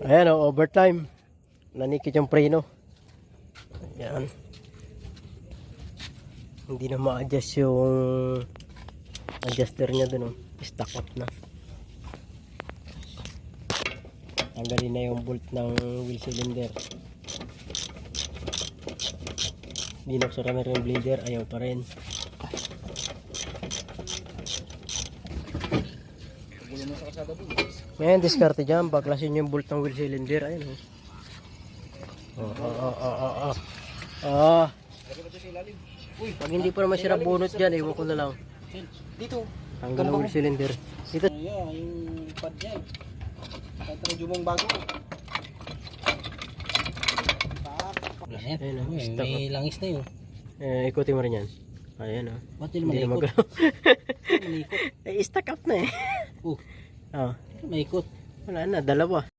Ayan o, overtime. Nanikit yung preno. Ayan. Hindi na ma-adjust yung adjuster niya dun o. Stuck up na. Tanggalin na yung bolt ng wheel cylinder. Binuksan kami rin yung bleeder. Ayaw pa rin. Ngayon, diskarte dyan. Baklasin yung bolt ng wheel cylinder. Ayan o. Pag hindi pa naman sira bunot dyan, iwan ko na lang. Dito. Tanggal ng wheel cylinder. Dito. Ayan, yung pad niya eh. Katradyo mong bago. Ayan o. Stuck up. May langis na yun. Ikutin mo rin yan. Ayan o. Ba't yun Hindi na malikot? magalaw. Malikot. Stuck up na eh. Oh, Oh, malikot. wala na, dalawa.